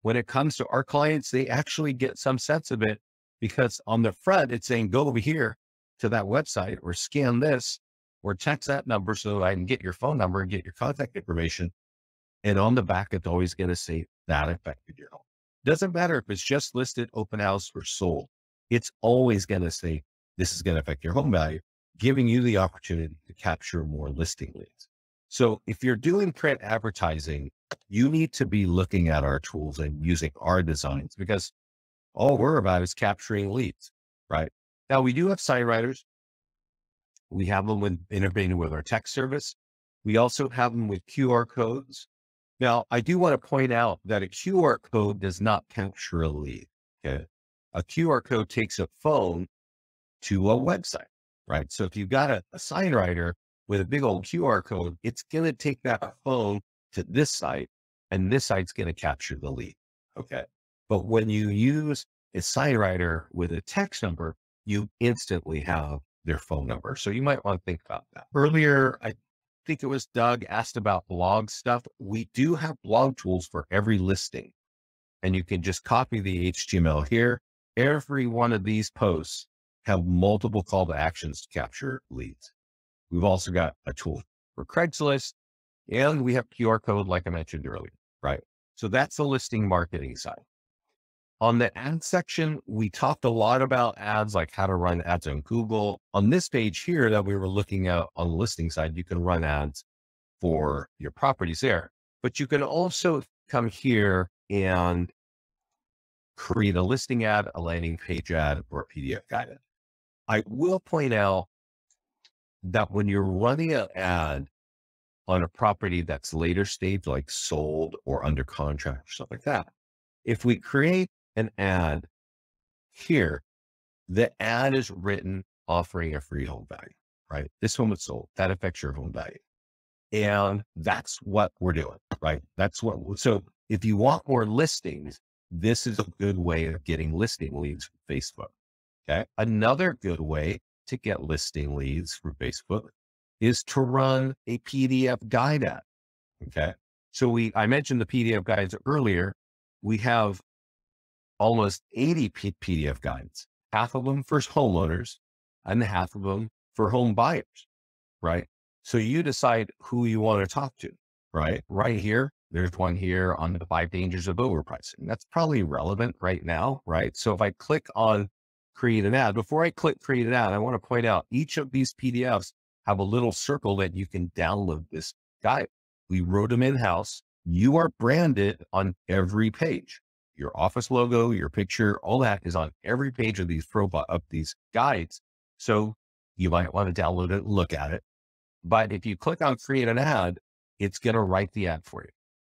When it comes to our clients, they actually get some sense of it because on the front, it's saying, go over here to that website or scan this or text that number so that I can get your phone number and get your contact information. And on the back, it's always going to say that affected your home. Doesn't matter if it's just listed, open house, or sold. It's always going to say, this is going to affect your home value, giving you the opportunity to capture more listing leads. So if you're doing print advertising, you need to be looking at our tools and using our designs, because all we're about is capturing leads, right? Now we do have sign writers. We have them integrated with our text service. We also have them with QR codes. Now, I do want to point out that a QR code does not capture a lead. Okay. A QR code takes a phone to a website, right? So if you've got a sign writer with a big old QR code, it's going to take that phone to this site, and this site's going to capture the lead. Okay. But when you use a sign writer with a text number, you instantly have their phone number. So you might want to think about that. Earlier, I think it was Doug asked about blog stuff. We do have blog tools for every listing, and you can just copy the HTML here. Every one of these posts have multiple call to actions to capture leads. We've also got a tool for Craigslist, and we have QR code, like I mentioned earlier, right? So that's the listing marketing side. On the ad section, we talked a lot about ads, like how to run ads on Google. On this page here that we were looking at on the listing side, you can run ads for your properties there, but you can also come here and create a listing ad, a landing page ad, or a PDF guide. I will point out that when you're running an ad on a property that's later stage, like sold or under contract or something like that, if we create an ad here, the ad is written offering a free home value, right? This home is sold. That affects your home value. And that's what we're doing, right? So if you want more listings, this is a good way of getting listing leads from Facebook. Okay. Another good way to get listing leads from Facebook is to run a PDF guide ad. Okay. So I mentioned the PDF guides earlier. We have almost 80 PDF guides, half of them for homeowners and half of them for home buyers, right? So you decide who you want to talk to, right? Right here, there's one here on the 5 dangers of overpricing. That's probably relevant right now, right? So if I click on create an ad. Before I click create an ad, I want to point out each of these PDFs have a little circle that you can download this guide. We wrote them in-house. You are branded on every page. Your office logo, your picture, all that is on every page of these guides. So you might want to download it and look at it. But if you click on create an ad, it's going to write the ad for you,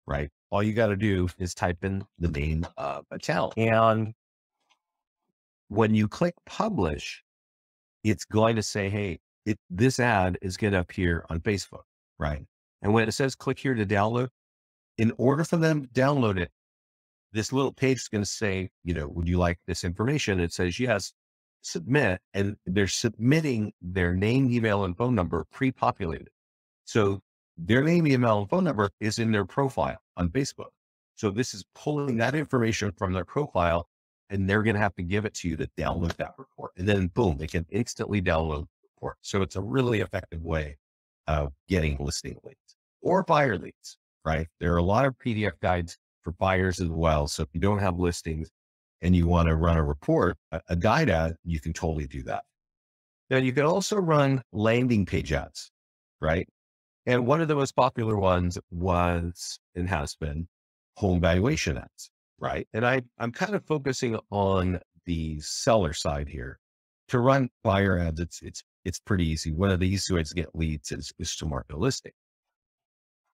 right? All you got to do is type in the name of a channel. And when you click publish, it's going to say, hey, this ad is going to appear on Facebook, right? And when it says click here to download, in order for them to download it, this little page is going to say, would you like this information? It says, yes, submit. And they're submitting their name, email, and phone number pre-populated. So their name, email, and phone number is in their profile on Facebook. So this is pulling that information from their profile, and they're going to have to give it to you to download that report. And then boom, they can instantly download the report. So it's a really effective way of getting listing leads or buyer leads, right? There are a lot of PDF guides for buyers as well. So if you don't have listings and you want to run a report, a guide ad, you can totally do that. Now you can also run landing page ads, right? And one of the most popular ones was and has been home valuation ads, right? And I'm kind of focusing on the seller side here. To run buyer ads, it's pretty easy. One of the easiest ways to get leads is to market a listing.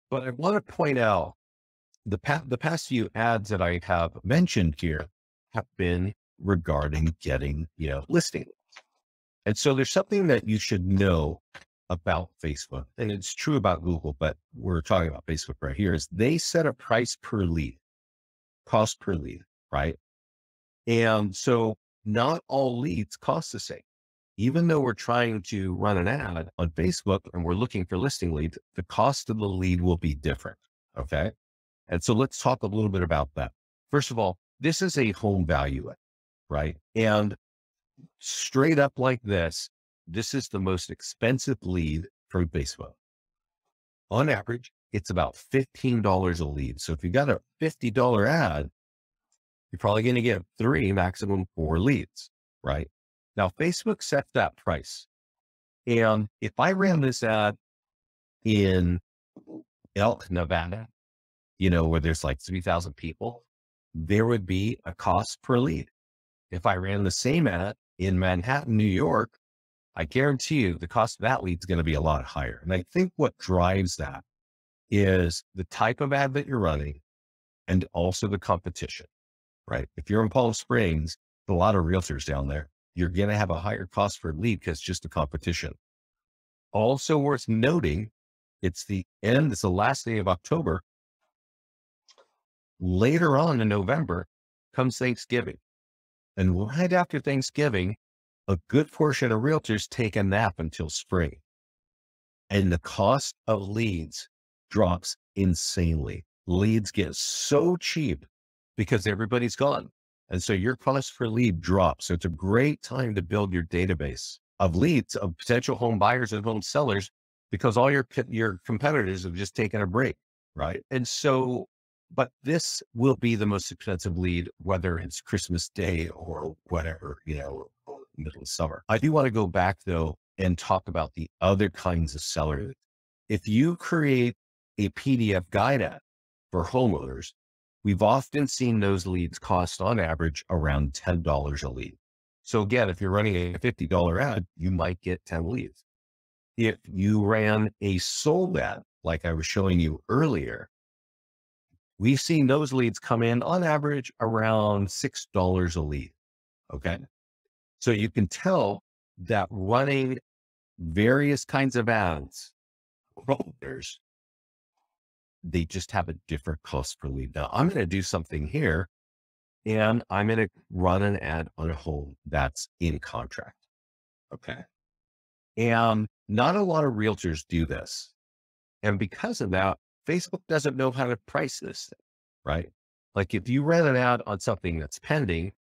But I want to point out the past few ads that I have mentioned here have been regarding getting, listing. And so there's something that you should know about Facebook, and it's true about Google, but we're talking about Facebook right here, is they set a price per lead, cost per lead, right? And so not all leads cost the same. Even though we're trying to run an ad on Facebook and we're looking for listing leads, the cost of the lead will be different. Okay. And so let's talk a little bit about that. First of all, this is a home value ad, right? And straight up like this is the most expensive lead from Facebook. On average, it's about $15 a lead. So if you got a $50 ad, you're probably going to get 3, maximum 4 leads, right? Now, Facebook sets that price. And if I ran this ad in Elk, Nevada, where there's like 3,000 people, there would be a cost per lead. If I ran the same ad in Manhattan, New York, I guarantee you the cost of that lead is going to be a lot higher. And I think what drives that is the type of ad that you're running and also the competition, right? If you're in Palm Springs, a lot of realtors down there, you're going to have a higher cost per lead because just the competition. Also worth noting, it's the last day of October. Later on in November comes Thanksgiving. And right after Thanksgiving, a good portion of realtors take a nap until spring. And the cost of leads drops insanely. Leads get so cheap because everybody's gone. And so your cost per lead drops. So it's a great time to build your database of leads, of potential home buyers and home sellers, because all your competitors have just taken a break, right? And so, but this will be the most expensive lead, whether it's Christmas Day or whatever, middle of summer. I do want to go back though and talk about the other kinds of sellers. If you create a PDF guide ad for homeowners, we've often seen those leads cost on average around $10 a lead. So again, if you're running a $50 ad, you might get 10 leads. If you ran a sold ad, like I was showing you earlier, we've seen those leads come in on average around $6 a lead. Okay. So you can tell that running various kinds of ads, they just have a different cost per lead. Now I'm going to do something here and I'm going to run an ad on a home that's in contract. Okay. And not a lot of realtors do this. And because of that, Facebook doesn't know how to price this thing, right? Like if you ran an ad on something that's pending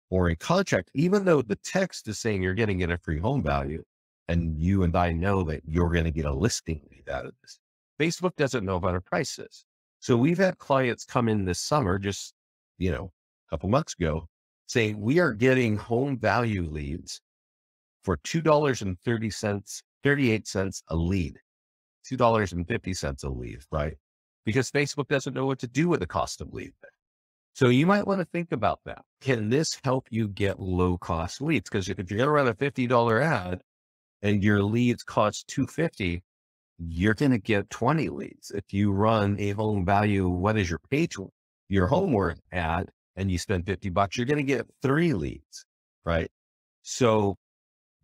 or in contract, even though the text is saying you're getting a free home value, and you and I know that you're going to get a listing lead out of this, Facebook doesn't know how to price this. So we've had clients come in this summer, just, a couple months ago, say we are getting home value leads for $2.38 a lead, $2.50 a lead, right? Because Facebook doesn't know what to do with the cost of lead. So you might want to think about that. Can this help you get low cost leads? Because if you're going to run a $50 ad and your leads cost $2.50, you're going to get 20 leads. If you run a home value, what is your page, your homework ad, and you spend $50, you're going to get 3 leads, right? So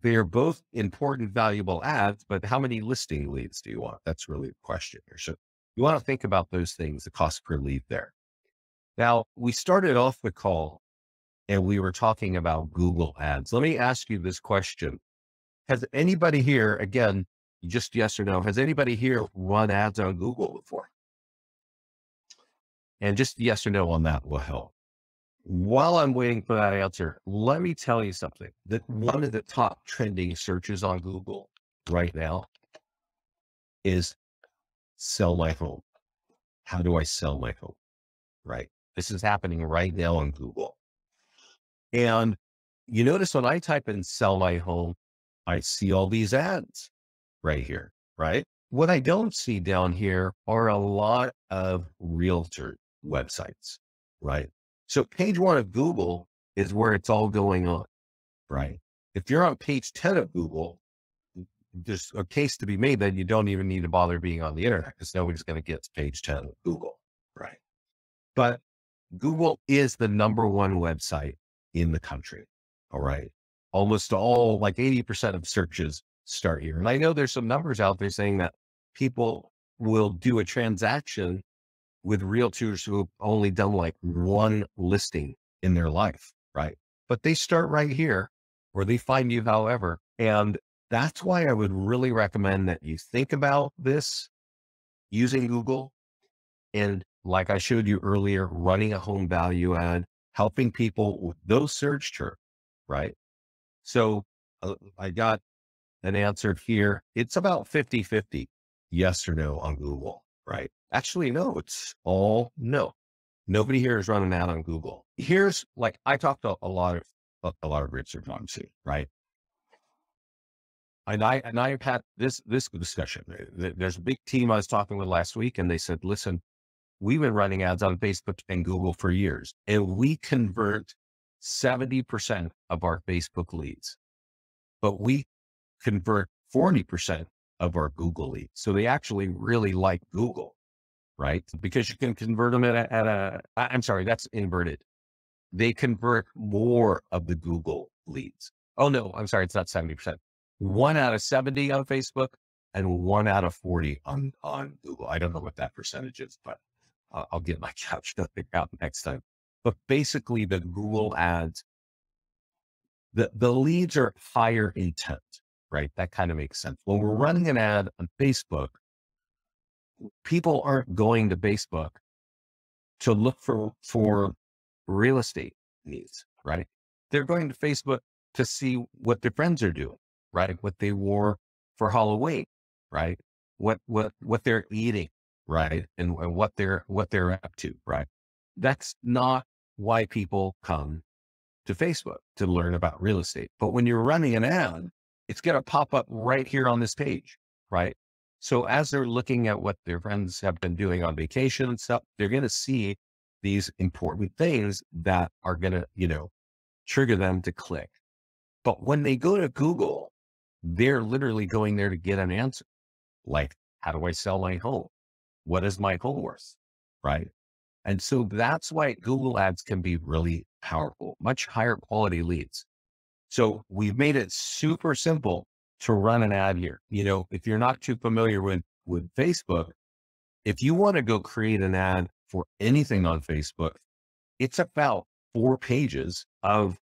they're both important, valuable ads, but how many listing leads do you want? That's really the question here. So you want to think about those things, the cost per lead there. Now, we started off the call and we were talking about Google ads. Let me ask you this question. Has anybody here, again, just yes or no, has anybody here run ads on Google before? And just yes or no on that will help. While I'm waiting for that answer, let me tell you something. That one of the top trending searches on Google right now is sell my home. How do I sell my home? Right. This is happening right now on Google. And you notice when I type in sell my home, I see all these ads right here, right? What I don't see down here are a lot of realtor websites, right? So page 1 of Google is where it's all going on, right? If you're on page 10 of Google, there's a case to be made that you don't even need to bother being on the internet because nobody's going to get to page 10 of Google, right? But Google is the #1 website in the country. All right. Almost all, like 80% of searches start here. And I know there's some numbers out there saying that people will do a transaction with realtors who have only done like 1 listing in their life, right? But they start right here or they find you however. And that's why I would really recommend that you think about this using Google. And like I showed you earlier, running a home value ad, helping people with those search terms, right? So I got an answer here. It's about 50-50, yes or no on Google, right? Actually, no, it's all no. Nobody here is running out on Google. Here's like, I talked to a lot of realtors, obviously, right? And I've had this discussion. There's a big team I was talking with last week, and they said, listen, we've been running ads on Facebook and Google for years, and we convert 70% of our Facebook leads, but we convert 40% of our Google leads. So they actually really like Google, right? Because you can convert them I'm sorry, that's inverted. They convert more of the Google leads. Oh no, I'm sorry, it's not 70%. 1 out of 70 on Facebook and 1 out of 40 on Google. I don't know what that percentage is, but I'll get my calculator out next time. But basically the Google ads, the leads are higher intent, right? That kind of makes sense. When we're running an ad on Facebook, people aren't going to Facebook to look for real estate needs, right? They're going to Facebook to see what their friends are doing, right? What they wore for Halloween, right? What they're eating, right? And what they're up to, right? That's not why people come to Facebook to learn about real estate. But when you're running an ad, it's going to pop up right here on this page, right? So as they're looking at what their friends have been doing on vacation and stuff, they're going to see these important things that are going to, trigger them to click. But when they go to Google, they're literally going there to get an answer. Like, how do I sell my home? What is my home worth? Right. And so that's why Google ads can be really powerful, much higher quality leads. So we've made it super simple to run an ad here. If you're not too familiar with Facebook, if you want to go create an ad for anything on Facebook, it's about 4 pages of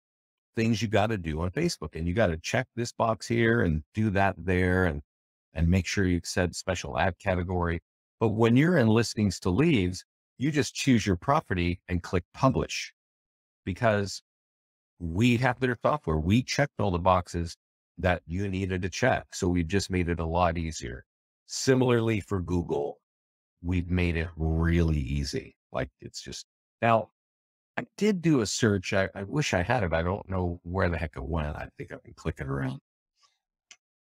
things you got to do on Facebook. And you got to check this box here and do that there and make sure you set special ad category. But when you're in listings to leads, you just choose your property and click publish because we have their software. We checked all the boxes that you needed to check. So we just made it a lot easier. Similarly for Google, we've made it really easy. Like it's just now I did do a search. I wish I had it. I don't know where the heck it went. I think I've been clicking around.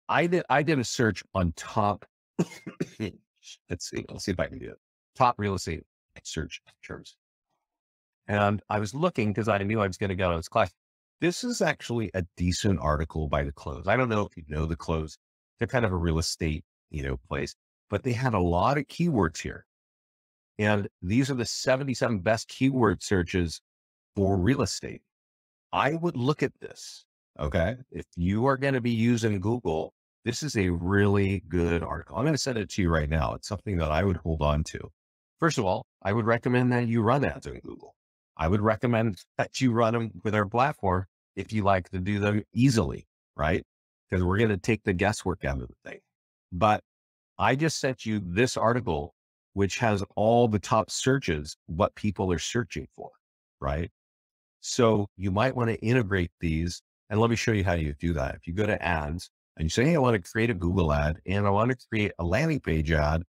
I did a search on top. Let's see. Let's see if I can do it. Top real estate search terms. And I was looking because I knew I was going to go to this class. This is actually a decent article by the Close. I don't know if you know the Close. They're kind of a real estate, place, but they had a lot of keywords here. And these are the 77 best keyword searches for real estate. I would look at this. Okay. If you are going to be using Google, this is a really good article. I'm going to send it to you right now. It's something that I would hold on to. First of all, I would recommend that you run ads on Google. I would recommend that you run them with our platform if you like to do them easily, right? Because we're going to take the guesswork out of the thing. But I just sent you this article, which has all the top searches, what people are searching for, right? So you might want to integrate these. And let me show you how you do that. If you go to ads and you say, hey, I want to create a Google ad and I want to create a landing page ad.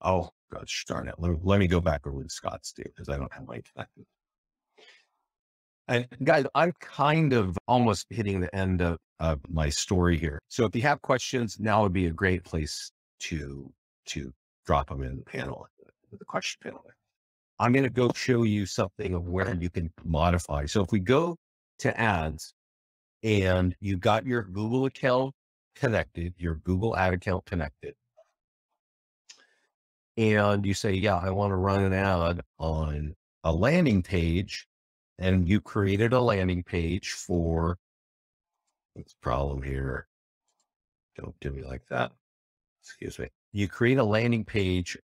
Oh, gosh, darn it. Let me go back over to Scott's too, because I don't have my connected. And guys, I'm kind of almost hitting the end of my story here. So if you have questions, now would be a great place to drop them in the panel, the question panel. I'm going to go show you something of where you can modify. So if we go to ads and you got your Google account connected, your Google ad account connected, and you say, yeah, I want to run an ad on a landing page, and you created a landing page for, what's the problem here? Don't do me like that. Excuse me. You create a landing page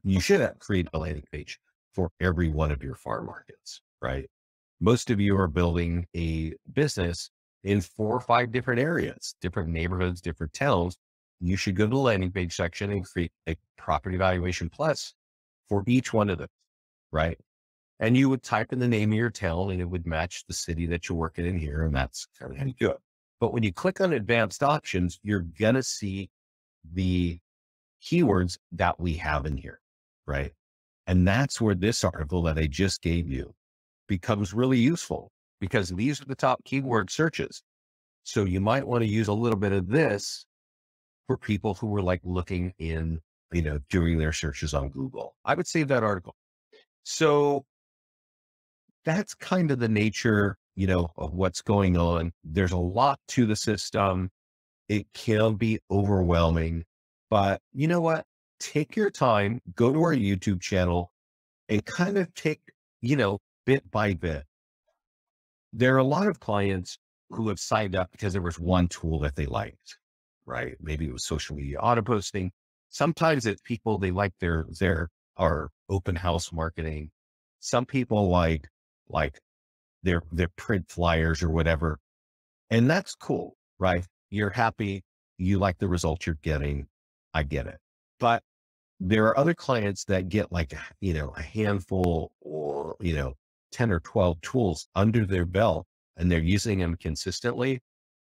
you should have created a landing page for every one of your farm markets, right? Most of you are building a business in 4 or 5 different areas, different neighborhoods, different towns. You should go to the landing page section and create a property valuation plus for each one of them, right? And you would type in the name of your town and it would match the city that you're working in here. And that's kind of how you do it. But when you click on advanced options, you're going to see the keywords that we have in here, right? And that's where this article that I just gave you becomes really useful, because these are the top keyword searches. So you might want to use a little bit of this for people who were like looking in, doing their searches on Google. I would save that article. So that's kind of the nature, of what's going on. There's a lot to the system. It can be overwhelming, but you know what? Take your time, go to our YouTube channel and kind of take, bit by bit. There are a lot of clients who have signed up because there was one tool that they liked, right? Maybe it was social media auto posting. Sometimes it's people, they like their open house marketing. Some people like their print flyers or whatever. And that's cool, right? You're happy. You like the results you're getting. I get it. But there are other clients that get like, a handful or, 10 or 12 tools under their belt and they're using them consistently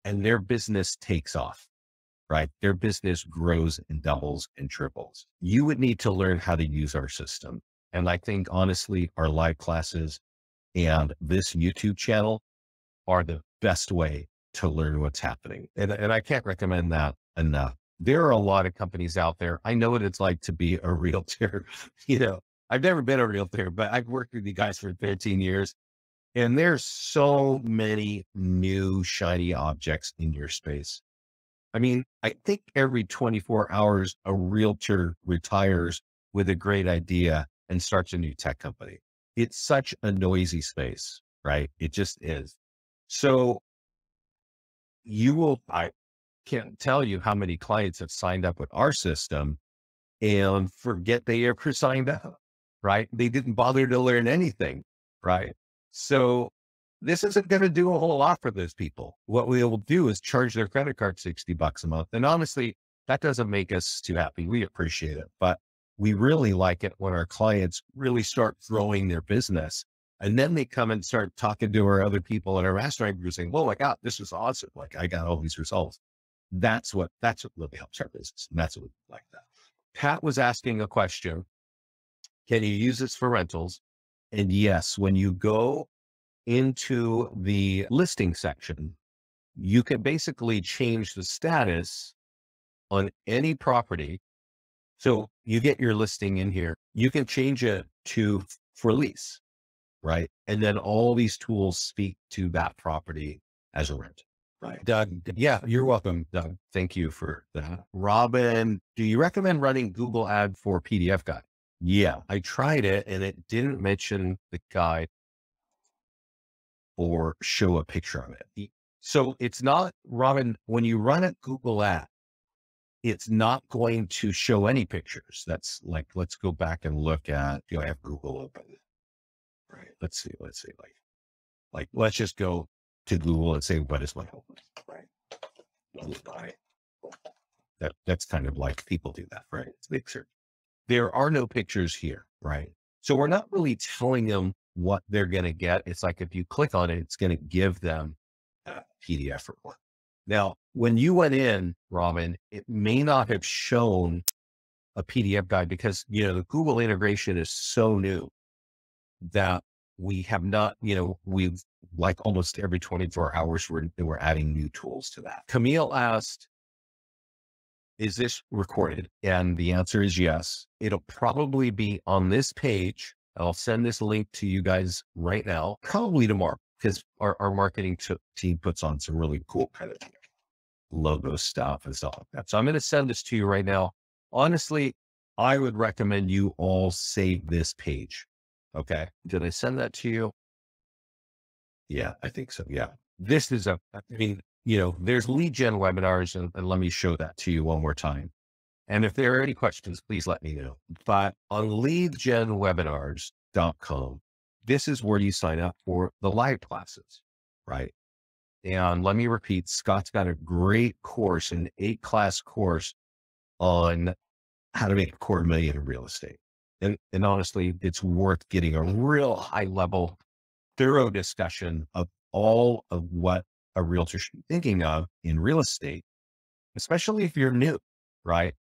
and their business takes off, right? Their business grows and doubles and triples. You would need to learn how to use our system. And I think honestly, our live classes and this YouTube channel are the best way to learn what's happening. And I can't recommend that enough. There are a lot of companies out there. I know what it's like to be a realtor. I've never been a realtor, but I've worked with you guys for 13 years. And there's so many new shiny objects in your space. I mean, I think every 24 hours, a realtor retires with a great idea and starts a new tech company. It's such a noisy space, right? It just is. So I can't tell you how many clients have signed up with our system and forget they ever signed up, right? They didn't bother to learn anything, right? So this isn't going to do a whole lot for those people. What we will do is charge their credit card $60 a month. And honestly, that doesn't make us too happy. We appreciate it, but we really like it when our clients really start growing their business. And then they come and start talking to our other people in our mastermind group saying, "Oh my God, this is awesome. Like I got all these results." That's what really helps our business. And that's what we like that. Pat was asking a question. Can you use this for rentals? And yes, when you go into the listing section, you can basically change the status on any property. So you get your listing in here, you can change it to for lease, right? And then all these tools speak to that property as a rent. Right. Doug, yeah, you're welcome, Doug. Thank you for that. Robin, do you recommend running Google ad for PDF guide? Yeah, I tried it and it didn't mention the guide or show a picture of it. So it's not, Robin, when you run a Google ad, it's not going to show any pictures. That's like, let's go back and look at, I have Google open. Right. Let's see, let's just go to Google and say, what is my home? Right. That's kind of like people do that, right? It's picture. There are no pictures here, right? So we're not really telling them what they're going to get. It's like, if you click on it, it's going to give them a PDF report. Now, when you went in, Robin, it may not have shown a PDF guide because, the Google integration is so new that we have not, we've like almost every 24 hours, we're adding new tools to that. Camille asked, is this recorded? And the answer is yes. It'll probably be on this page. I'll send this link to you guys right now, probably tomorrow, because our marketing team puts on some really cool kind of logo stuff and stuff like that. So I'm going to send this to you right now. Honestly, I would recommend you all save this page. Okay. Did I send that to you? Yeah, I think so. Yeah. This is there's lead gen webinars, and let me show that to you one more time. And if there are any questions, please let me know. But on leadgenwebinars.com, this is where you sign up for the live classes, right? And let me repeat, Scott's got a great course, an 8-class course on how to make $250,000 in real estate. And honestly, it's worth getting a real high level, thorough discussion of all of what a realtor should be thinking of in real estate, especially if you're new, right?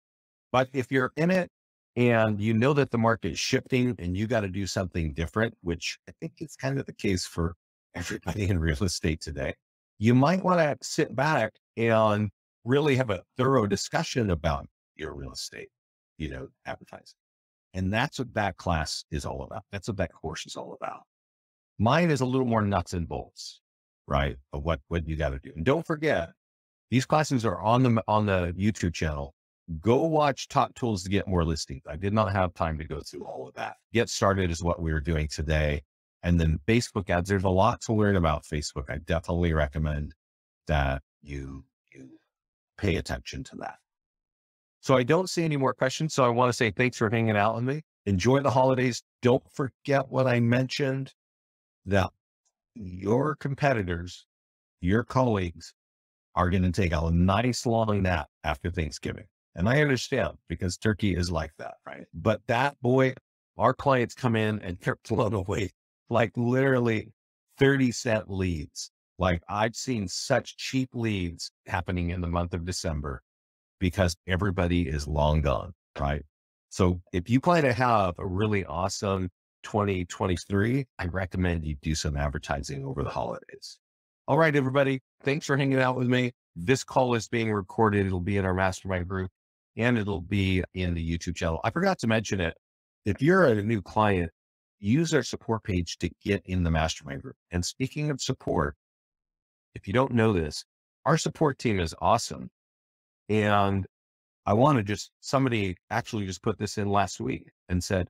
But if you're in it and you know that the market is shifting and you got to do something different, which I think is kind of the case for everybody in real estate today, you might want to sit back and really have a thorough discussion about your real estate, advertising. And that's what that class is all about. That's what that course is all about. Mine is a little more nuts and bolts, right? Of what you got to do. And don't forget, these classes are on the YouTube channel. Go watch Top Tools to Get More Listings. I did not have time to go through all of that. Get started is what we were doing today. And then Facebook ads, there's a lot to learn about Facebook. I definitely recommend that you pay attention to that. So I don't see any more questions. So I want to say thanks for hanging out with me. Enjoy the holidays. Don't forget what I mentioned, that your competitors, your colleagues are going to take a nice long nap after Thanksgiving. And I understand, because turkey is like that, right? But that, boy, our clients come in and they're blown away, like literally 30-cent leads. Like, I've seen such cheap leads happening in the month of December because everybody is long gone, right? So if you plan to have a really awesome 2023, I recommend you do some advertising over the holidays. All right, everybody. Thanks for hanging out with me. This call is being recorded. It'll be in our mastermind group and it'll be in the YouTube channel. I forgot to mention it. If you're a new client, use our support page to get in the mastermind group. And speaking of support, if you don't know this, our support team is awesome. And I want to somebody actually just put this in last week and said,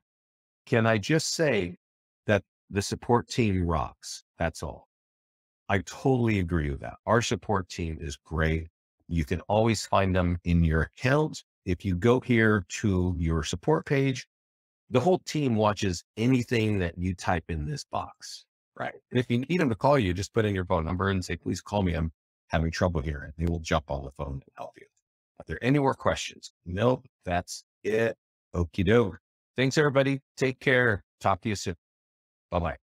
can I just say that the support team rocks? That's all. I totally agree with that. Our support team is great. You can always find them in your account. If you go here to your support page, the whole team watches anything that you type in this box, right? And if you need them to call you, just put in your phone number and say, please call me. I'm having trouble here. And they will jump on the phone and help you. Are there any more questions? Nope, that's it. Okie doke. Thanks, everybody. Take care. Talk to you soon. Bye-bye.